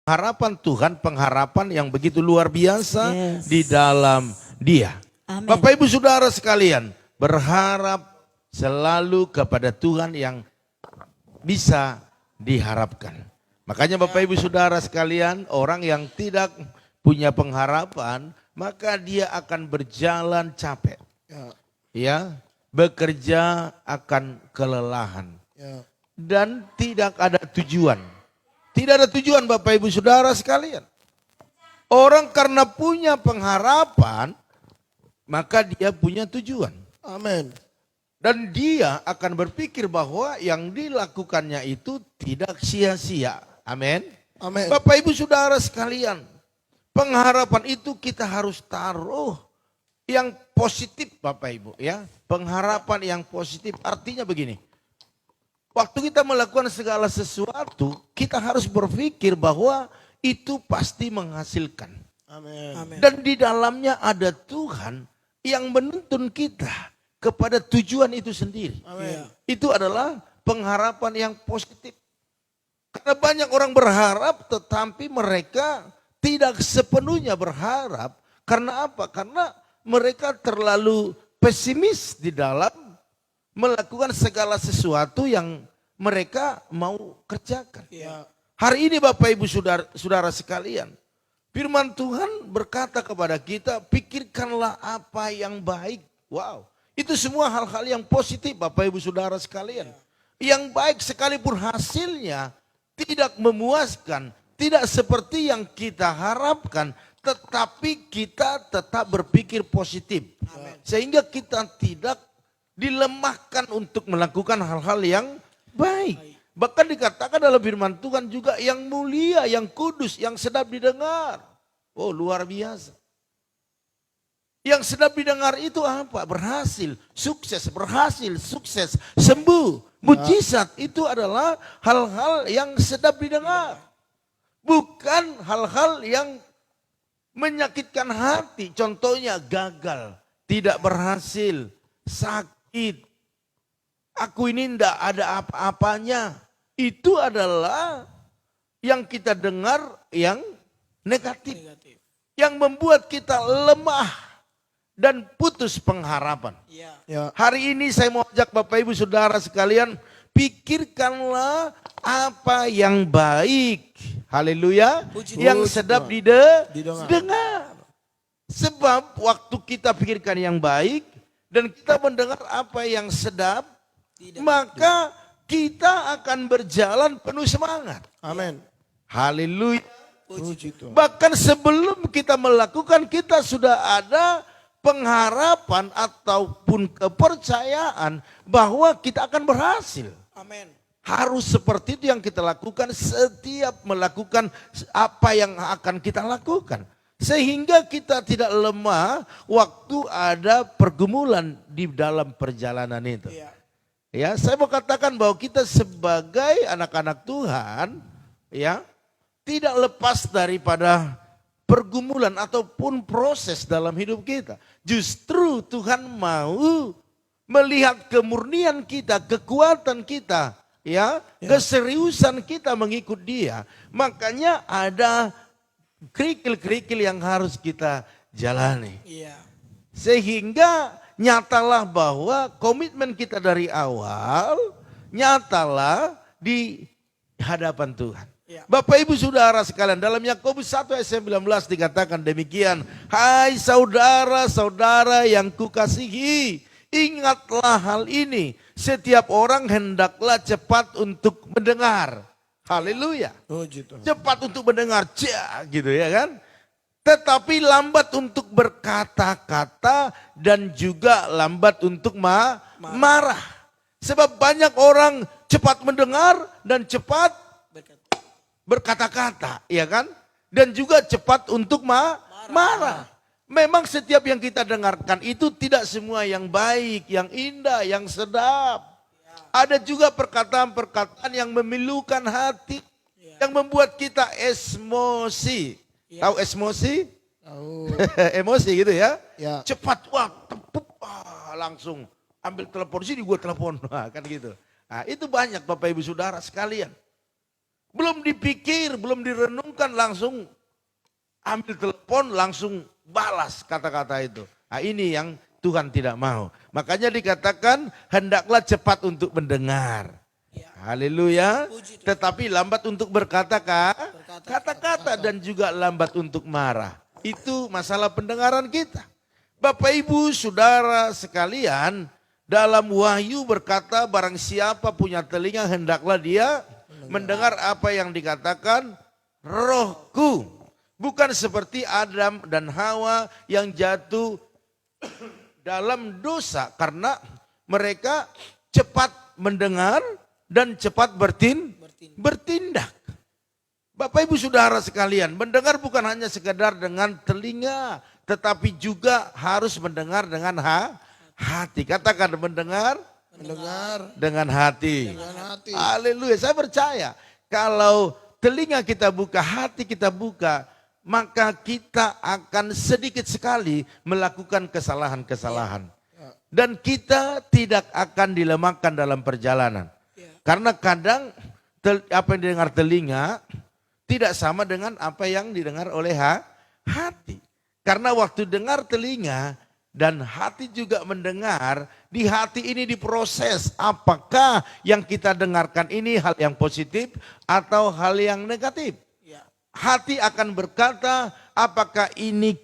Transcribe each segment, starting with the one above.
Harapan Tuhan, pengharapan yang begitu luar biasa di dalam Dia. Amin. Bapak Ibu Saudara sekalian, berharap selalu kepada Tuhan yang bisa diharapkan. Makanya Bapak Ibu Saudara sekalian, orang yang tidak punya pengharapan, maka dia akan berjalan capek. Ya, bekerja akan kelelahan. Dan tidak ada tujuan. Tidak ada tujuan Bapak Ibu Saudara sekalian. Orang karena punya pengharapan, maka dia punya tujuan. Amin. Dan dia akan berpikir bahwa yang dilakukannya itu tidak sia-sia. Amin. Amin. Bapak Ibu Saudara sekalian, pengharapan itu kita harus taruh yang positif Bapak Ibu ya. Pengharapan yang positif artinya begini. Waktu kita melakukan segala sesuatu, kita harus berpikir bahwa itu pasti menghasilkan. Amin. Dan di dalamnya ada Tuhan yang menuntun kita kepada tujuan itu sendiri. Amin. Itu adalah pengharapan yang positif. Karena banyak orang berharap tetapi mereka tidak sepenuhnya berharap. Karena apa? Karena mereka terlalu pesimis di dalam melakukan segala sesuatu yang mereka mau kerjakan. Hari ini Bapak Ibu Saudara sekalian, firman Tuhan berkata kepada kita, pikirkanlah apa yang baik. Wow, itu semua hal-hal yang positif Bapak Ibu Saudara sekalian. Yang baik sekalipun hasilnya tidak memuaskan, tidak seperti yang kita harapkan, tetapi kita tetap berpikir positif. Sehingga kita tidak dilemahkan untuk melakukan hal-hal yang baik. Bahkan dikatakan dalam firman Tuhan juga yang mulia, yang kudus, yang sedap didengar. Oh luar biasa. Yang sedap didengar itu apa? Berhasil, sukses, sembuh. Mujizat itu adalah hal-hal yang sedap didengar. Bukan hal-hal yang menyakitkan hati. Contohnya gagal, tidak berhasil, sakit. Aku ini tidak ada apa-apanya. Itu adalah yang kita dengar yang negatif. Yang membuat kita lemah dan putus pengharapan. Hari ini saya mau ajak Bapak Ibu Saudara sekalian, pikirkanlah apa yang baik. Haleluya. Yang sedap didengar. Sebab waktu kita pikirkan yang baik dan kita mendengar apa yang sedap, maka kita akan berjalan penuh semangat. Amin. Haleluya. Puji Tuhan. Bahkan sebelum kita melakukan, kita sudah ada pengharapan ataupun kepercayaan bahwa kita akan berhasil. Amin. Harus seperti itu yang kita lakukan setiap melakukan apa yang akan kita lakukan. Sehingga kita tidak lemah waktu ada pergumulan di dalam perjalanan itu. Ya, saya mau katakan bahwa kita sebagai anak-anak Tuhan, ya, tidak lepas daripada pergumulan ataupun proses dalam hidup kita. Justru Tuhan mau melihat kemurnian kita, kekuatan kita, ya, keseriusan kita mengikut Dia. Makanya ada kerikil-kerikil yang harus kita jalani. Sehingga nyatalah bahwa komitmen kita dari awal, nyatalah di hadapan Tuhan. Bapak Ibu Saudara sekalian, dalam Yakobus 1 ayat 19 dikatakan demikian. Hai saudara-saudara yang kukasihi, ingatlah hal ini. Setiap orang hendaklah cepat untuk mendengar. Haleluya. Cepat untuk mendengar, gitu ya kan. Tetapi lambat untuk berkata-kata dan juga lambat untuk marah. Sebab banyak orang cepat mendengar dan cepat berkata-kata, ya kan? Dan juga cepat untuk marah. Memang setiap yang kita dengarkan itu tidak semua yang baik, yang indah, yang sedap. Ada juga perkataan-perkataan yang memilukan hati, yang membuat kita emosi. Tahu emosi? Emosi gitu ya. Cepat, langsung ambil telepon sini, gue telepon, kan gitu. Nah, itu banyak Bapak Ibu Saudara sekalian. Belum dipikir, belum direnungkan, langsung ambil telepon, langsung balas kata-kata itu. Nah, ini yang Tuhan tidak mau. Makanya dikatakan hendaklah cepat untuk mendengar. Haleluya. Tetapi lambat untuk berkata kata-kata dan juga lambat untuk marah. Itu masalah pendengaran kita. Bapak Ibu Saudara sekalian, dalam Wahyu berkata barang siapa punya telinga hendaklah dia mendengar apa yang dikatakan Rohku. Bukan seperti Adam dan Hawa yang jatuh dalam dosa karena mereka cepat mendengar dan cepat bertindak. Bapak Ibu Saudara sekalian, mendengar bukan hanya sekedar dengan telinga, tetapi juga harus mendengar dengan hati. Katakan mendengar dengan hati. Haleluya. Saya percaya kalau telinga kita buka, hati kita buka, maka kita akan sedikit sekali melakukan kesalahan-kesalahan. Dan kita tidak akan dilemahkan dalam perjalanan. Karena kadang apa yang didengar telinga tidak sama dengan apa yang didengar oleh hati. Karena waktu dengar telinga dan hati juga mendengar, di hati ini diproses apakah yang kita dengarkan ini hal yang positif atau hal yang negatif. Hati akan berkata apakah ini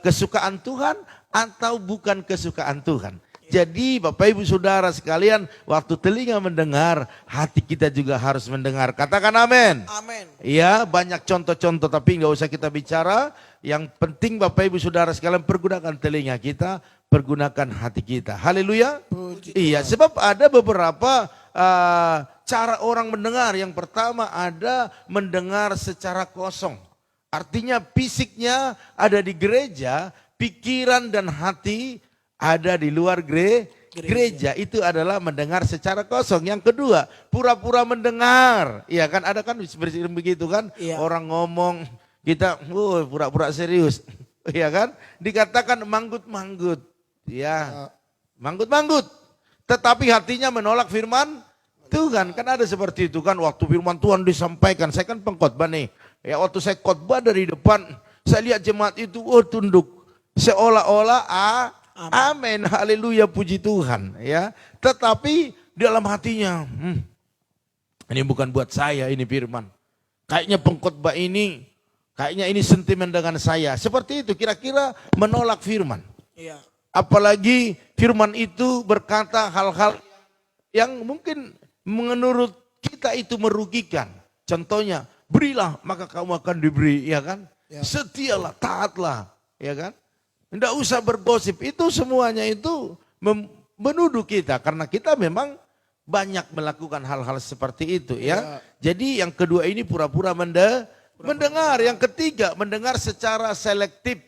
kesukaan Tuhan atau bukan kesukaan Tuhan. Jadi Bapak Ibu Saudara sekalian, waktu telinga mendengar, hati kita juga harus mendengar. Katakan amin. Amin. Iya, banyak contoh-contoh tapi nggak usah kita bicara. Yang penting Bapak Ibu Saudara sekalian, pergunakan telinga kita, pergunakan hati kita. Haleluya. Iya, sebab ada beberapa cara orang mendengar. Yang pertama ada mendengar secara kosong. Artinya fisiknya ada di gereja, pikiran dan hati ada di luar gereja. Itu adalah mendengar secara kosong. Yang kedua, pura-pura mendengar. Iya kan, ada kan begitu kan. Iya. Orang ngomong, kita pura-pura serius. Iya kan, dikatakan manggut-manggut. Ya, manggut-manggut. Tetapi hatinya menolak firman Tuhan. Kan ada seperti itu kan, waktu firman Tuhan disampaikan. Saya kan pengkhotbah nih. Ya, waktu saya khotbah dari depan, saya lihat jemaat itu tunduk. Seolah-olah amin, haleluya, puji Tuhan, ya. Tetapi dalam hatinya, ini bukan buat saya, ini firman. Kayaknya pengkhotbah ini, kayaknya ini sentimen dengan saya. Seperti itu, kira-kira menolak firman. Iya. Apalagi firman itu berkata hal-hal yang mungkin menurut kita itu merugikan. Contohnya, berilah maka kamu akan diberi, ya kan? Ya. Setialah, taatlah, ya kan? Tidak usah bergosip, itu semuanya itu menuduh kita. Karena kita memang banyak melakukan hal-hal seperti itu ya. Jadi yang kedua ini pura-pura mendengar. Yang ketiga mendengar secara selektif.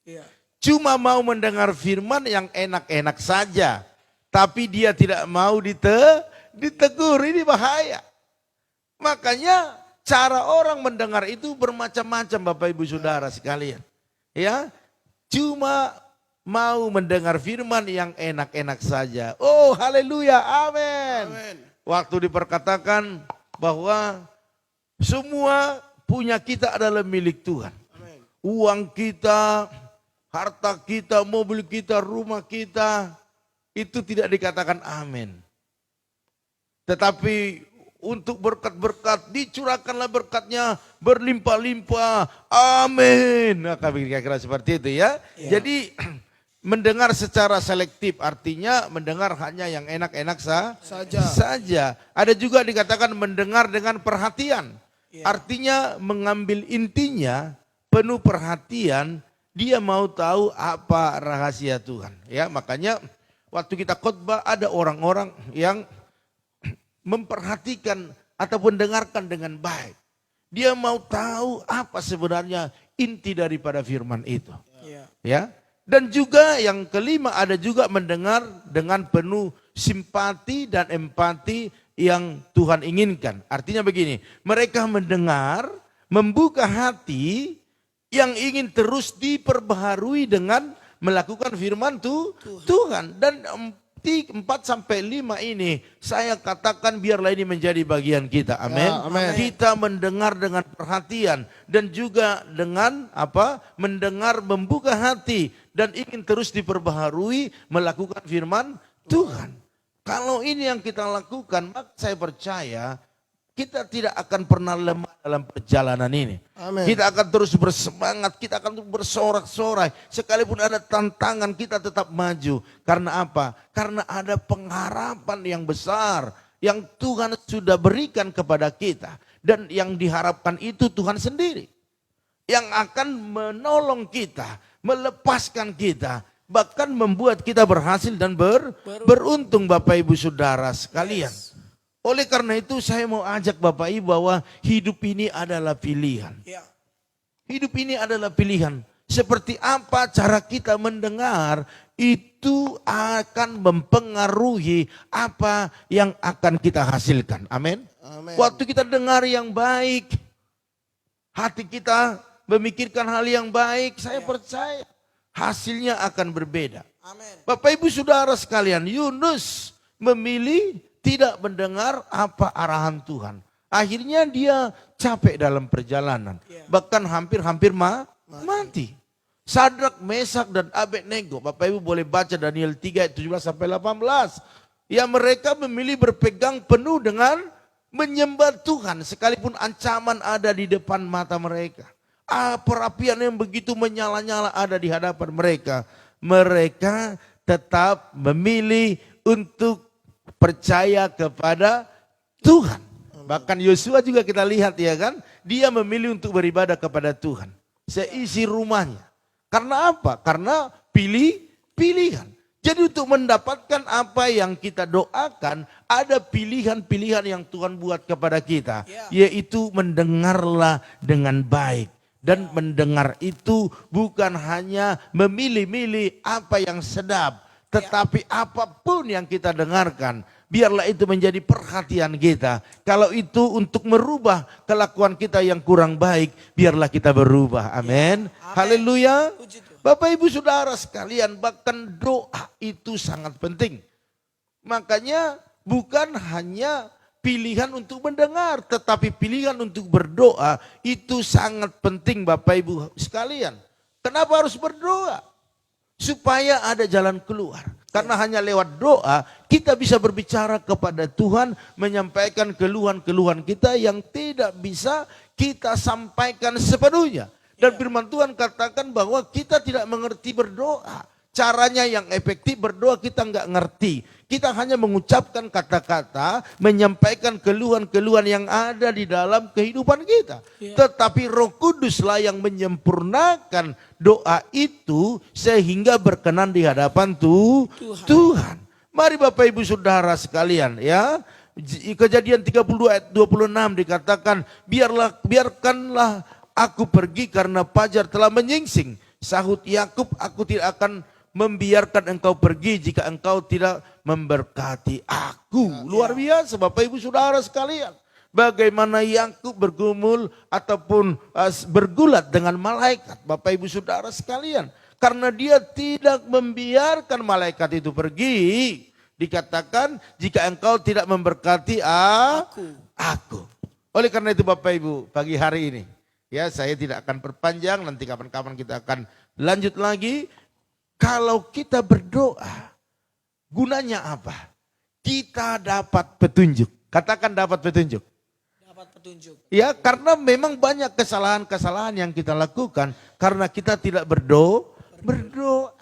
Iya. Cuma mau mendengar firman yang enak-enak saja. Tapi dia tidak mau ditegur, ini bahaya. Makanya cara orang mendengar itu bermacam-macam Bapak Ibu Saudara sekalian. Ya. Cuma mau mendengar firman yang enak-enak saja. Oh haleluya, amin. Waktu diperkatakan bahwa semua punya kita adalah milik Tuhan. Amin. Uang kita, harta kita, mobil kita, rumah kita, itu tidak dikatakan amin. Tetapi untuk berkat-berkat, dicurahkanlah berkatnya berlimpah-limpah. Amin. Nah, kira-kira seperti itu ya. Jadi mendengar secara selektif artinya mendengar hanya yang enak-enak saja. Ada juga dikatakan mendengar dengan perhatian. Artinya mengambil intinya, penuh perhatian, dia mau tahu apa rahasia Tuhan. Ya, makanya waktu kita khotbah ada orang-orang yang memperhatikan ataupun dengarkan dengan baik. Dia mau tahu apa sebenarnya inti daripada firman itu. Ya. Dan juga yang kelima ada juga mendengar dengan penuh simpati dan empati yang Tuhan inginkan. Artinya begini, mereka mendengar, membuka hati yang ingin terus diperbaharui dengan melakukan firman Tuhan. Dan 4 sampai 5 ini saya katakan biarlah ini menjadi bagian kita. Amin. Ya, amin. Kita mendengar dengan perhatian dan juga dengan mendengar membuka hati dan ingin terus diperbaharui melakukan firman Tuhan. Kalau ini yang kita lakukan, maka saya percaya kita tidak akan pernah lemah dalam perjalanan ini. Amin. Kita akan terus bersemangat, kita akan terus bersorak-sorai. Sekalipun ada tantangan, kita tetap maju. Karena apa? Karena ada pengharapan yang besar yang Tuhan sudah berikan kepada kita. Dan yang diharapkan itu Tuhan sendiri. Yang akan menolong kita, melepaskan kita. Bahkan membuat kita berhasil dan beruntung Bapak Ibu Saudara sekalian. Yes. Oleh karena itu saya mau ajak Bapak Ibu bahwa hidup ini adalah pilihan. Ya. Hidup ini adalah pilihan. Seperti apa cara kita mendengar itu akan mempengaruhi apa yang akan kita hasilkan. Amin. Amin. Waktu kita dengar yang baik, hati kita memikirkan hal yang baik, saya percaya hasilnya akan berbeda. Amin. Bapak Ibu Saudara sekalian, Yunus memilih tidak mendengar apa arahan Tuhan. Akhirnya dia capek dalam perjalanan. Bahkan hampir-hampir mati. Sadrak, Mesak dan Abednego. Bapak Ibu boleh baca Daniel 3 ayat 17 sampai 18. Ya mereka memilih berpegang penuh dengan menyembah Tuhan. Sekalipun ancaman ada di depan mata mereka. Perapian yang begitu menyala-nyala ada di hadapan mereka. Mereka tetap memilih untuk percaya kepada Tuhan. Bahkan Yosua juga kita lihat ya kan. Dia memilih untuk beribadah kepada Tuhan. Seisi rumahnya. Karena apa? Karena pilihan. Jadi untuk mendapatkan apa yang kita doakan. Ada pilihan-pilihan yang Tuhan buat kepada kita. Yaitu mendengarlah dengan baik. Dan mendengar itu bukan hanya memilih-milih apa yang sedap. Tetapi apapun yang kita dengarkan, biarlah itu menjadi perhatian kita. Kalau itu untuk merubah kelakuan kita yang kurang baik, biarlah kita berubah. Amin. Haleluya. Bapak Ibu Saudara sekalian, bahkan doa itu sangat penting. Makanya bukan hanya pilihan untuk mendengar, tetapi pilihan untuk berdoa itu sangat penting Bapak Ibu sekalian. Kenapa harus berdoa? Supaya ada jalan keluar. Karena hanya lewat doa kita bisa berbicara kepada Tuhan. Menyampaikan keluhan-keluhan kita yang tidak bisa kita sampaikan sepenuhnya. Dan firman Tuhan katakan bahwa kita tidak mengerti berdoa. Caranya yang efektif berdoa kita nggak ngerti. Kita hanya mengucapkan kata-kata, menyampaikan keluhan-keluhan yang ada di dalam kehidupan kita. Tetapi Roh Kuduslah yang menyempurnakan doa itu sehingga berkenan di hadapan Tuhan. Mari Bapak Ibu Saudara sekalian ya. Kejadian 32 ayat 26 dikatakan, biarkanlah aku pergi karena fajar telah menyingsing. Sahut Yakub, aku tidak akan membiarkan engkau pergi jika engkau tidak memberkati aku. Luar biasa Bapak Ibu Saudara sekalian. Bagaimana Yakub bergumul ataupun bergulat dengan malaikat. Bapak Ibu Saudara sekalian. Karena dia tidak membiarkan malaikat itu pergi. Dikatakan jika engkau tidak memberkati aku. Oleh karena itu Bapak Ibu pagi hari ini. Ya saya tidak akan perpanjang. Nanti kapan-kapan kita akan lanjut lagi. Kalau kita berdoa, gunanya apa? Kita dapat petunjuk. Katakan dapat petunjuk. Dapat petunjuk. Ya, karena memang banyak kesalahan-kesalahan yang kita lakukan karena kita tidak berdoa.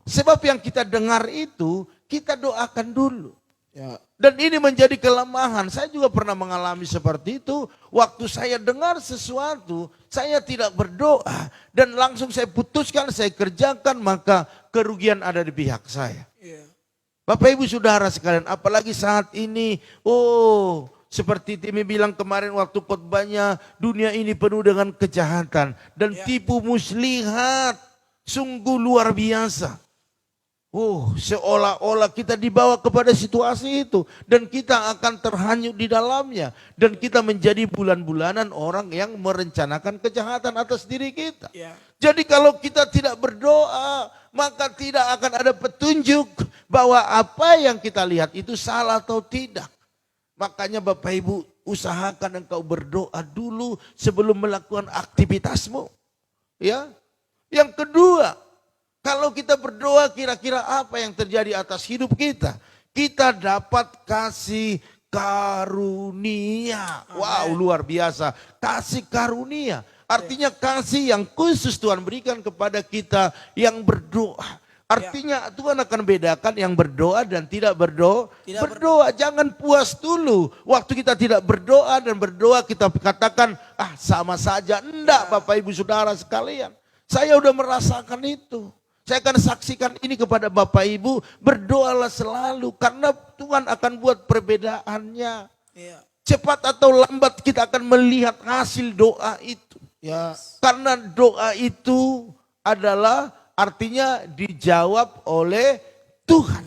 Sebab yang kita dengar itu, kita doakan dulu. Ya. Dan ini menjadi kelemahan. Saya juga pernah mengalami seperti itu. Waktu saya dengar sesuatu, saya tidak berdoa. Dan langsung saya putuskan, saya kerjakan, maka kerugian ada di pihak saya. Ya. Bapak Ibu Saudara sekalian, apalagi saat ini, seperti Timi bilang kemarin waktu khotbahnya, dunia ini penuh dengan kejahatan. Dan tipu muslihat, sungguh luar biasa. Seolah-olah kita dibawa kepada situasi itu. Dan kita akan terhanyut di dalamnya. Dan kita menjadi bulan-bulanan orang yang merencanakan kejahatan atas diri kita. Jadi kalau kita tidak berdoa, maka tidak akan ada petunjuk. bahwa apa yang kita lihat itu salah atau tidak. Makanya Bapak Ibu usahakan engkau berdoa dulu sebelum melakukan aktivitasmu. Ya. Yang kedua, kalau kita berdoa kira-kira apa yang terjadi atas hidup kita? Kita dapat kasih karunia. Wow, luar biasa. Kasih karunia. Artinya kasih yang khusus Tuhan berikan kepada kita yang berdoa. Artinya Tuhan akan bedakan yang berdoa dan tidak berdoa. Berdoa, jangan puas dulu. Waktu kita tidak berdoa dan berdoa kita katakan, sama saja. Enggak Bapak Ibu Saudara sekalian. Saya udah merasakan itu. Saya akan saksikan ini kepada Bapak Ibu. Berdoalah selalu karena Tuhan akan buat perbedaannya. Cepat atau lambat kita akan melihat hasil doa itu. Ya. Karena doa itu adalah artinya dijawab oleh Tuhan.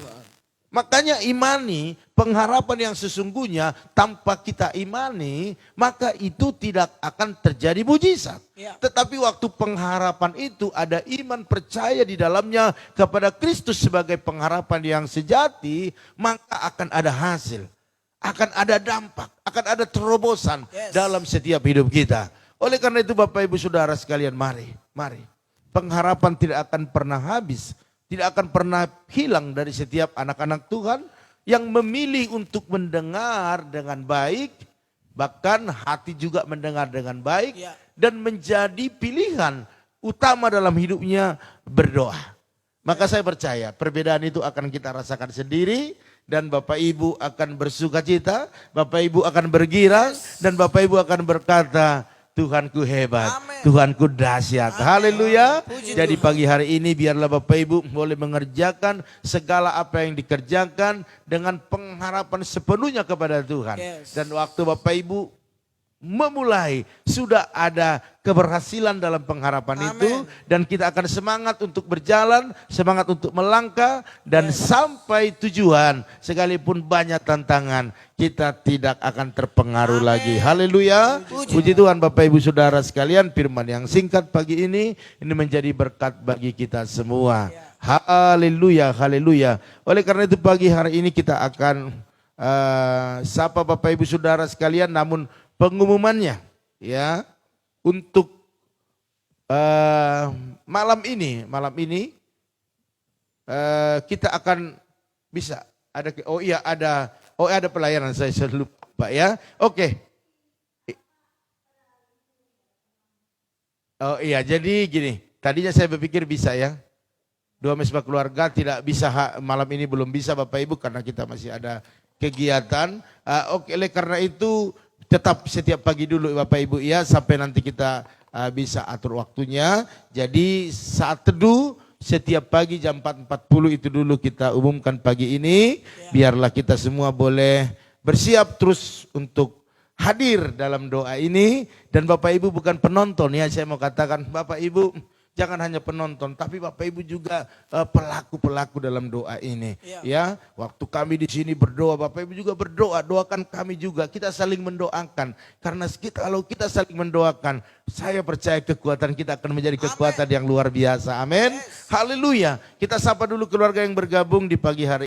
Makanya imani pengharapan yang sesungguhnya tanpa kita imani maka itu tidak akan terjadi mujizat. Tetapi waktu pengharapan itu ada iman percaya di dalamnya kepada Kristus sebagai pengharapan yang sejati maka akan ada hasil. Akan ada dampak, akan ada terobosan dalam setiap hidup kita. Oleh karena itu Bapak Ibu Saudara sekalian mari. Pengharapan tidak akan pernah habis. Tidak akan pernah hilang dari setiap anak-anak Tuhan yang memilih untuk mendengar dengan baik. Bahkan hati juga mendengar dengan baik. Dan menjadi pilihan utama dalam hidupnya berdoa. Maka saya percaya perbedaan itu akan kita rasakan sendiri. Dan Bapak Ibu akan bersuka cita. Bapak Ibu akan bergirang. Dan Bapak Ibu akan berkata, Tuhanku hebat, Amen. Tuhanku dahsyat. Haleluya. Jadi pagi hari ini biarlah Bapak Ibu boleh mengerjakan segala apa yang dikerjakan dengan pengharapan sepenuhnya kepada Tuhan. Dan waktu Bapak Ibu memulai sudah ada keberhasilan dalam pengharapan itu dan kita akan semangat untuk berjalan, semangat untuk melangkah dan sampai tujuan sekalipun banyak tantangan kita tidak akan terpengaruh lagi. Haleluya. Puji Tuhan Bapak Ibu Saudara sekalian, firman yang singkat pagi ini menjadi berkat bagi kita semua. Haleluya, haleluya. Oleh karena itu pagi hari ini kita akan sapa Bapak Ibu Saudara sekalian, namun pengumumannya ya untuk malam ini kita akan bisa ada pelayanan saya lupa ya. Oke. Oh iya, jadi gini, tadinya saya berpikir bisa ya. Dua mesbah keluarga tidak bisa malam ini, belum bisa Bapak Ibu karena kita masih ada kegiatan. Oke, oleh karena itu tetap setiap pagi dulu Bapak Ibu ya, sampai nanti kita bisa atur waktunya. Jadi saat teduh setiap pagi jam 4.40 itu dulu kita umumkan pagi ini. Biarlah kita semua boleh bersiap terus untuk hadir dalam doa ini. Dan Bapak Ibu bukan penonton ya, saya mau katakan Bapak Ibu jangan hanya penonton, tapi Bapak Ibu juga pelaku-pelaku dalam doa ini. Ya, waktu kami di sini berdoa, Bapak Ibu juga berdoa, doakan kami juga. Kita saling mendoakan. Karena kalau kita saling mendoakan, saya percaya kekuatan kita akan menjadi kekuatan yang luar biasa. Amin. Haleluya. Kita sapa dulu keluarga yang bergabung di pagi hari